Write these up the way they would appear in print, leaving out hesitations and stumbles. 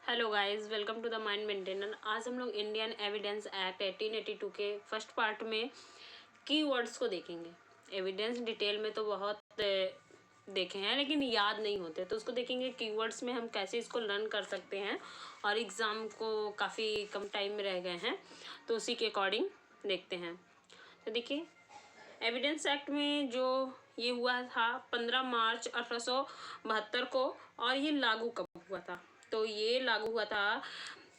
Hello guys, welcome to the mind maintainer. आज हम लोग इंडियन एविडेंस एक्ट 1882 के फर्स्ट पार्ट में कीवर्ड्स को देखेंगे। एविडेंस डिटेल में तो बहुत देखे हैं लेकिन याद नहीं होते, तो उसको देखेंगे कीवर्ड्स में हम कैसे इसको लर्न कर सकते हैं। और एग्ज़ाम को काफ़ी कम टाइम में रह गए हैं तो उसी के अकॉर्डिंग देखते हैं। तो देखिए, एविडेंस एक्ट में जो ये हुआ था 15 मार्च 1872 को, और ये लागू कब हुआ था? तो ये लागू हुआ था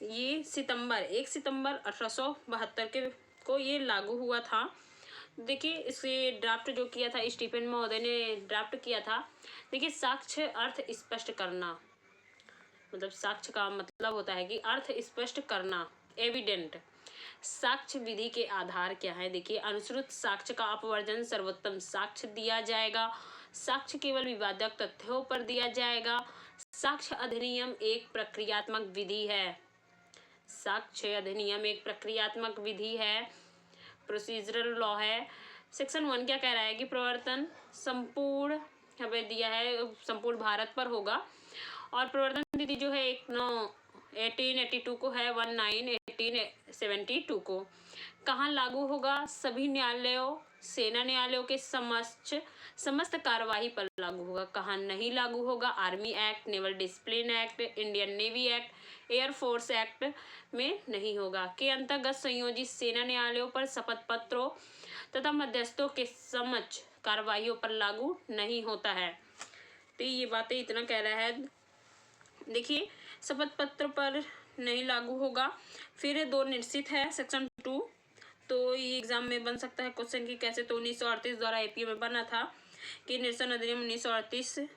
ये 1 सितंबर 1872 के को ये लागू हुआ था। देखिए, इसे ड्राफ्ट जो किया था स्टीफन महोदय ने ड्राफ्ट किया था। देखिए, साक्ष्य अर्थ स्पष्ट करना, मतलब साक्ष्य का मतलब होता है कि अर्थ स्पष्ट करना, एविडेंट। साक्ष्य विधि के आधार क्या है? देखिए, अनुश्रुत साक्ष्य का अपवर्जन सर्वोत्तम साक्ष्य दिया जाएगा। साक्ष्य केवल विवादक तथ्यों पर दिया जाएगा। साक्ष्य अधिनियम एक प्रक्रियात्मक विधि है। साक्ष्य अधिनियम एक प्रक्रियात्मक विधि है, प्रोसीजरल लॉ है। सेक्शन 1 क्या कह रहा है कि प्रवर्तन संपूर्ण, हमें दिया है संपूर्ण भारत पर होगा। और प्रवर्तन तिथि जो है 1882 को है, 1872 को। कहाँ लागू होगा? सभी न्यायालयों, सेना न्यायालयों के समस्त कार्यवाही पर लागू होगा। कहाँ नहीं लागू होगा? Army act, naval discipline act, Indian navy act, air force act में नहीं होगा। के अंतर्गत संयोजित सेना न्यायालयों पर शपथ पत्रों तथा मध्यस्थों के समक्ष कार्यवाहियों पर लागू नहीं होता है। तो ये बातें इतना कह रहा है। देखिए, शपथ पत्र पर नहीं लागू होगा। फिर 2 निश्चित है, सेक्शन 2। तो ये एग्जाम में बन सकता है क्वेश्चन की कैसे। तो 1938 द्वारा एपीओ में बना था कि निरसन अधिनियम 1938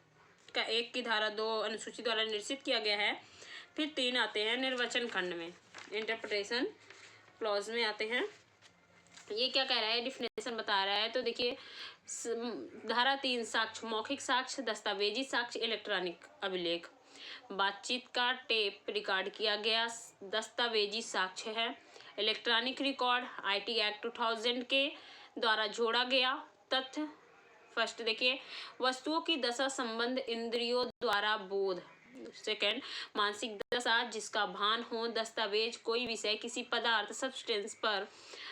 का 1 की धारा 2 अनुसूची द्वारा निश्चित किया गया है। फिर 3 आते हैं निर्वचन खंड में, इंटरप्रिटेशन क्लॉज में आते हैं। ये क्या कह रहा है, डिफिनेशन बता रहा है। तो देखिए, धारा 3 साक्ष्य, मौखिक साक्ष्य, दस्तावेजी साक्ष्य, इलेक्ट्रॉनिक अभिलेख। बातचीत का टेप रिकॉर्ड किया गया दस्तावेजी साक्ष्य है। इलेक्ट्रॉनिक रिकॉर्ड आईटी एक्ट 2000 के द्वारा जोड़ा गया तथ्य। फर्स्ट देखिए, वस्तुओं की दशा संबंध इंद्रियों द्वारा बोध। सेकंड, मानसिक दशा जिसका भान हो। दस्तावेज कोई विषय किसी पदार्थ सब्सटेंस पर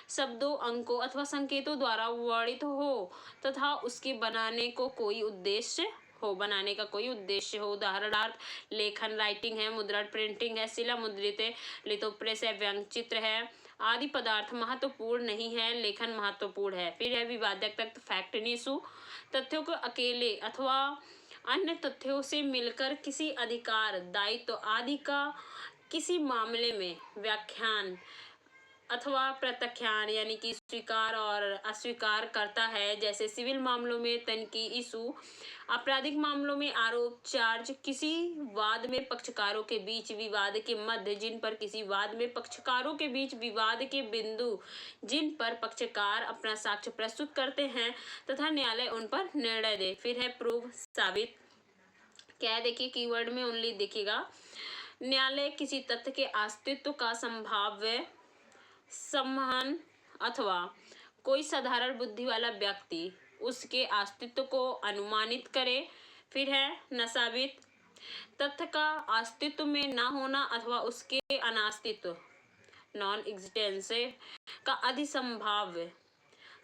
शब्दों, अंकों अथवा संकेतों द्वारा वर्णित हो तथा उसके बनाने का कोई उद्देश्य हो। उदाहरणार्थ, लेखन राइटिंग है, मुद्रण प्रिंटिंग है, शिला मुद्रित लिथोप्रेस है, व्यंग चित्र है आदि पदार्थ महत्वपूर्ण नहीं है, लेखन महत्वपूर्ण है। फिर है विवादक तथ्य, फैक्ट इशू, तथ्यों को अकेले अथवा अन्य तथ्यों से मिलकर किसी अधिकार, दायित्व आदि का किसी मामले में व्याख्यान अथवा प्रत्याख्यान, यानी कि स्वीकार और अस्वीकार करता है। जैसे सिविल मामलों में तनिकी इशू, आपराधिक मामलों में आरोप चार्ज, किसी वाद में पक्षकारों के बीच विवाद के मध्य, जिन पर किसी वाद में पक्षकारों के बीच विवाद के बिंदु जिन पर पक्षकार अपना साक्ष्य प्रस्तुत करते हैं तथा न्यायालय उन पर निर्णय दे। फिर है प्रूव, साबित। क्या है देखिए, कीवर्ड में ओनली देखिएगा। न्यायालय किसी तथ्य के अस्तित्व का संभाव्य सम्मान अथवा कोई साधारण बुद्धि वाला व्यक्ति उसके अस्तित्व को अनुमानित करे। फिर है नसाबित, तथ्य का अस्तित्व में ना होना अथवा उसके अनास्तित्व, नॉन एग्जिस्टेंस का अधिसंभाव्य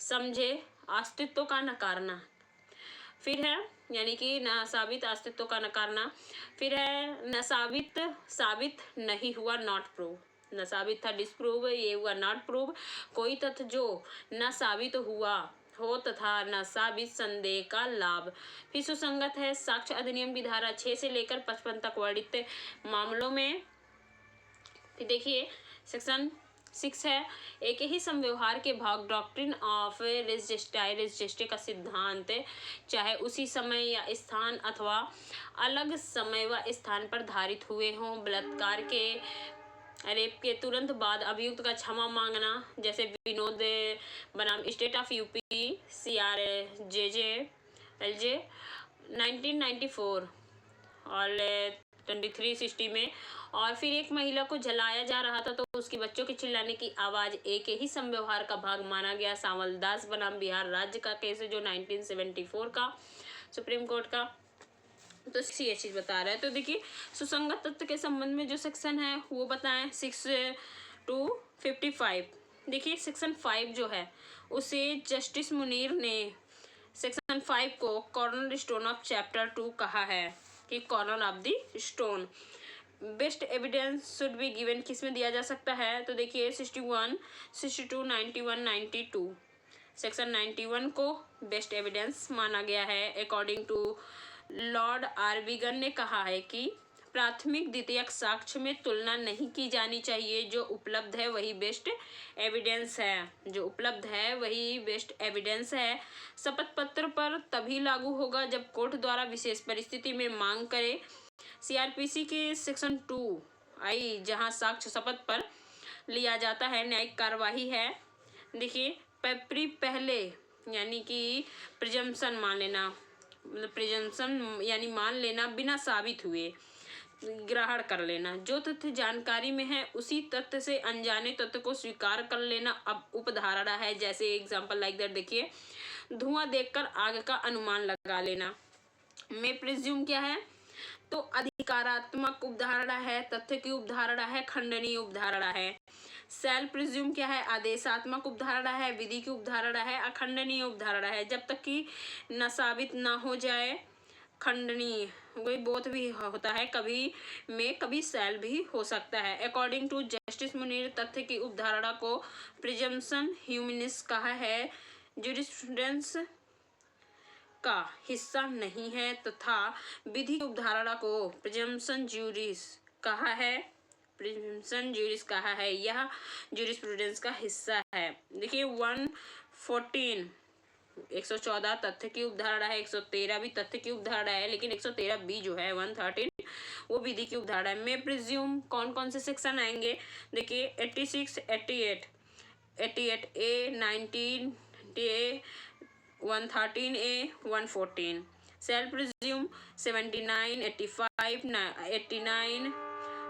समझे अस्तित्व का नकारना। फिर है यानी कि नासाबित अस्तित्व का नकारना। फिर है नसाबित, साबित नहीं हुआ, नॉट प्रूव। न साबित था डिस्प्रूव, ये हुआ नॉट प्रूव। कोई तथ्य जो न साबित हुआ हो तथा न साबित संदेह का लाभ। फिर सुसंगत है, साक्ष्य अधिनियम की धारा 6 से लेकर 55 तक वर्णित मामलों में। फिर देखिए, सेक्शन 6 है, एक ही समव्यवहार के भाग, डॉक्ट्रिन ऑफ रेजिस्ट्री का सिद्धांत, चाहे उसी समय या स्थान अथवा अलग समय व स्थान पर धारित हुए हों। बलात्कार के, रेप के तुरंत बाद अभियुक्त का क्षमा मांगना, जैसे विनोद बनाम स्टेट ऑफ यूपी CRJJLJ 1994 और 2360 में। और फिर एक महिला को जलाया जा रहा था तो उसके बच्चों के चिल्लाने की आवाज़ एक ही समव्यवहार का भाग माना गया। सांवल दास बनाम बिहार राज्य का केस है जो 1974 का सुप्रीम कोर्ट का। तो ये चीज बता रहा है। तो देखिए सुसंगत तत्व के संबंध में जो सेक्शन है वो बताएं 6 to 55। देखिए सेक्शन 5 जो है उसे जस्टिस मुनीर ने सेक्शन 5 को कॉर्नर स्टोन ऑफ चैप्टर 2 कहा है कि corner of the stone. Best evidence should be given किस में दिया जा सकता है, तो देखिए 61, 62, 91, 92। सेक्शन 91 को बेस्ट एविडेंस माना गया है। अकॉर्डिंग टू लॉर्ड आर्बिगन ने कहा है कि प्राथमिक द्वितीयक साक्ष्य में तुलना नहीं की जानी चाहिए, जो उपलब्ध है वही बेस्ट एविडेंस है, जो उपलब्ध है वही बेस्ट एविडेंस है। शपथ पत्र पर तभी लागू होगा जब कोर्ट द्वारा विशेष परिस्थिति में मांग करे। सीआरपीसी के सेक्शन 2 आई जहां साक्ष्य शपथ पर लिया जाता है न्यायिक कार्यवाही है। देखिए पहले यानी कि प्रिजम्पशन मान लेना, मतलब प्रिजम्पशन यानी मान लेना बिना साबित हुए ग्रहण कर लेना। जो तथ्य जानकारी में है उसी तथ्य से अनजाने तथ्य को स्वीकार कर लेना अब उपधारणा है। जैसे एग्जांपल लाइक दैट देखिए धुआं देखकर आग का अनुमान लगा लेना। मैं प्रिज्यूम क्या है, तो अधिकारात्मक उपधारणा है, तथ्य की उपधारणा है, खंडनीय उपधारणा है। सेल प्रिज्यूम क्या है, आदेशात्मक उपधारणा है, विधि की उपधारणा है, अखंडनीय उपधारणा है। जब तक कि न साबित न हो जाए खंडनीय, वही बोथ भी होता है, कभी में कभी सेल भी हो सकता है। अकॉर्डिंग टू जस्टिस मुनीर तथ्य की उपधारणा को प्रिजम्पशन ह्यूमनिस कहा है, ज्यूरिस्प्रूडेंस का हिस्सा नहीं है, तथा विधि की उपधारणा को प्रिजम्पशन ज्यूरिस कहा है, प्रिजम्पशन ज्यूरिस कहा है, यह ज्यूरिस्प्रूडेंस का हिस्सा है। देखिए 114 114 तथ्य की उपधारणा है, 113 भी तथ्य की उपधारणा है, लेकिन 113 बी जो है 113 वो विधि की उपधारणा है। मैं प्रिज्यूम कौन कौन से सेक्शन आएंगे, देखिए 86, 88, 88A, 19 A, 113A, 114। Shall presume 79, 85, 89,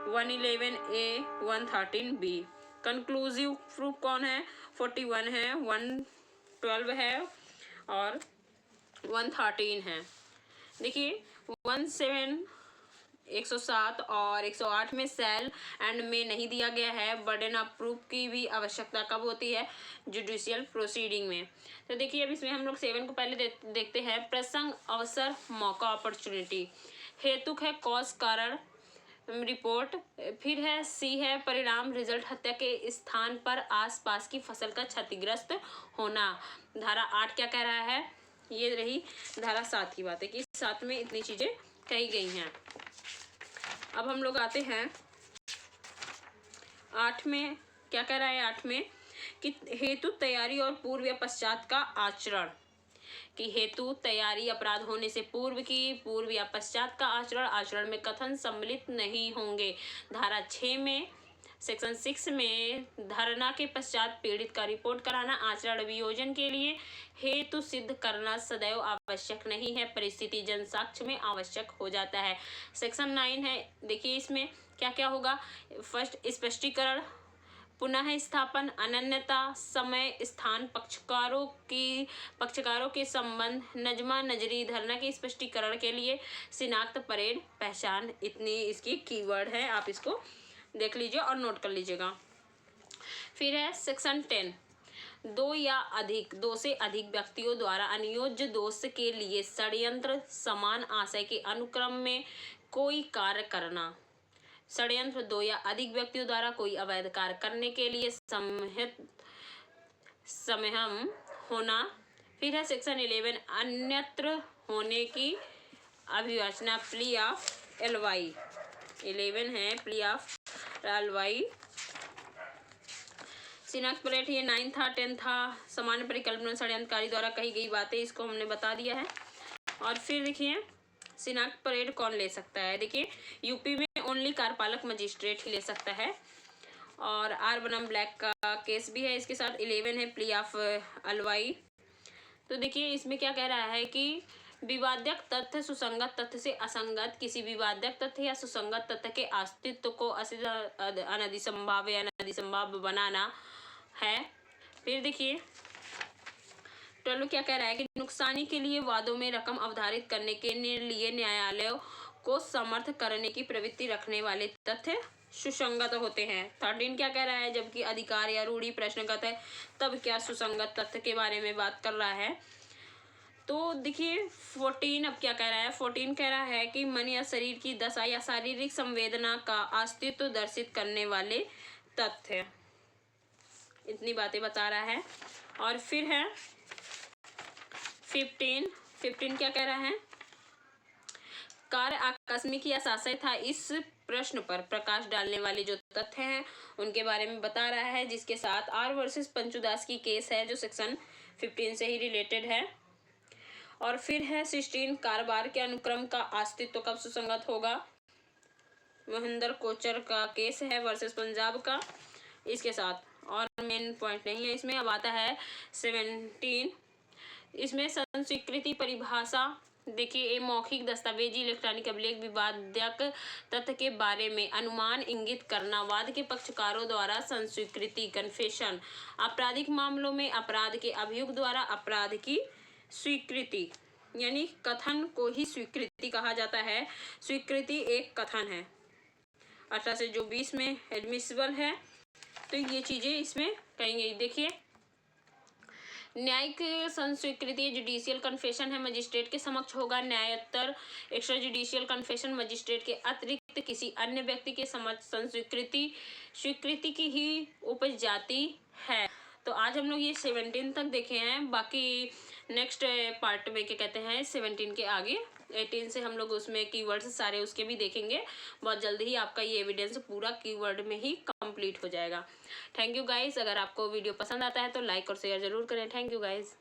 111A, 113B। Conclusive proof कौन है, 41 है, 112 है और 113 है। देखिए 107 और 108 में सेल एंड में नहीं दिया गया है। बर्डन ऑफ प्रूफ की भी आवश्यकता कब होती है, जुडिशियल प्रोसीडिंग में। तो देखिए अब इसमें हम लोग 7 को पहले देखते हैं। प्रसंग, अवसर, मौका, अपॉर्चुनिटी। हेतुक है कॉज, कारण, रिपोर्ट। फिर है सी है परिणाम, रिजल्ट, हत्या के स्थान पर आसपास की फसल का क्षतिग्रस्त होना। धारा 8 क्या कह रहा है, ये रही धारा 7 की बात है कि 7 में इतनी चीजें कही गई हैं। अब हम लोग आते हैं 8 में, क्या कह रहा है 8 में कि हेतु तैयारी और पूर्व या पश्चात का आचरण, कि हेतु तैयारी अपराध होने से पूर्व की, पूर्व या पश्चात का आचरण, आचरण में कथन सम्मिलित नहीं होंगे। धारा 6 में सेक्शन 6 में धरना के पश्चात पीड़ित का रिपोर्ट कराना आचरण वियोजन के लिए हेतु सिद्ध करना सदैव आवश्यक नहीं है, परिस्थिति जन साक्ष्य में आवश्यक हो जाता है। सेक्शन 9 है, देखिए इसमें क्या क्या होगा। फर्स्ट स्पष्टीकरण, पुनः स्थापन, अनन्यता, समय, स्थान, पक्षकारों के संबंध, नजमा नजरी, धरना के स्पष्टीकरण के लिए शिनाख्त, परेड, पहचान। इतनी इसकी कीवर्ड है, आप इसको देख लीजिए और नोट कर लीजिएगा। फिर है सेक्शन 10, दो से अधिक व्यक्तियों द्वारा अनियोज्य दोष के लिए षड्यंत्र, समान आशय के अनुक्रम में कोई कार्य करना। षड्यंत्र 2 या अधिक व्यक्तियों द्वारा कोई अवैध कार्य करने के लिए समहम होना। फिर है सेक्शन 11, अन्यत्र होने की अभियाचना, प्ली ऑफ एलवाई। 11 है प्ली ऑफ एलवाई। शिनाख्त परेड ये 9 था, 10 था। सामान्य परिकल्पना, षड्यंत्रकारी द्वारा कही गई बातें, इसको हमने बता दिया है। और फिर देखिए शिनाख्त परेड कौन ले सकता है, देखिए यूपी में ओनली कार्यपालक मजिस्ट्रेट ही ले सकता है। और आर बनम ब्लैक का केस भी है इसके साथ। 11 है प्ली ऑफ अलवाई। तो देखिए इसमें क्या कह रहा है कि विवादक तथ्य सुसंगत तथ्य से असंगत, किसी विवादक तथ्य या सुसंगत तथ्य के अस्तित्व को अनधिसंभाव्य बनाना है। फिर देखिए 12 क्या कह रहा है कि नुकसानी के लिए वादों में रकम अवधारित करने के लिए न्यायालयों को समर्थ करने की प्रवृत्ति रखने वाले तथ्य सुसंगत होते हैं। 13 क्या कह रहा है, जबकि अधिकार या रूढ़ि प्रश्नगत है तब क्या सुसंगत तथ्य के बारे में बात कर रहा है। तो देखिए 14 अब क्या कह रहा है, 14 कह रहा है कि मन या शरीर की दशा या शारीरिक संवेदना का अस्तित्व दर्शित करने वाले तथ्य, इतनी बातें बता रहा है। और फिर है 15 क्या कह रहा है, कार्य आकस्मिक या शास्त्रीय था, इस प्रश्न पर प्रकाश डालने वाले जो तथ्य हैं उनके बारे में बता रहा है, जिसके साथ आर वर्सेस पंचुदास की केस है जो सेक्शन 15 से ही रिलेटेड है। और फिर है 16 कारोबार के अनुक्रम का अस्तित्व कब सुसंगत होगा, महेंद्र कोचर का केस है वर्सेस पंजाब का, इसके साथ और मेन पॉइंट नहीं है इसमें। अब आता है 17, इसमें संस्वीकृति परिभाषा, देखिए ये मौखिक दस्तावेजी इलेक्ट्रॉनिक अभिलेख विवादक तथ्य के बारे में अनुमान इंगित करना, वाद के पक्षकारों द्वारा संस्वीकृति कन्फेशन, आपराधिक मामलों में अपराध के अभियुक्त द्वारा अपराध की स्वीकृति, यानी कथन को ही स्वीकृति कहा जाता है। स्वीकृति एक कथन है, 18 से जो 20 में एडमिसिबल है, तो ये चीजें इसमें कहेंगे। देखिए न्यायिक संस्वीकृति जुडिशियल कन्फेशन है, मजिस्ट्रेट के समक्ष होगा। न्यायोत्तर एक्स्ट्रा जुडिशियल कन्फेशन मजिस्ट्रेट के अतिरिक्त किसी अन्य व्यक्ति के समक्ष स्वीकृति की ही उपज जाती है। तो आज हम लोग ये 17 तक देखे हैं, बाकी नेक्स्ट पार्ट में क्या कहते हैं 17 के आगे 18 से हम लोग उसमें कीवर्ड्स सारे उसके भी देखेंगे। बहुत जल्दी ही आपका ये एविडेंस पूरा कीवर्ड में ही कंप्लीट हो जाएगा। थैंक यू गाइस, अगर आपको वीडियो पसंद आता है तो लाइक और शेयर जरूर करें। Thank you guys.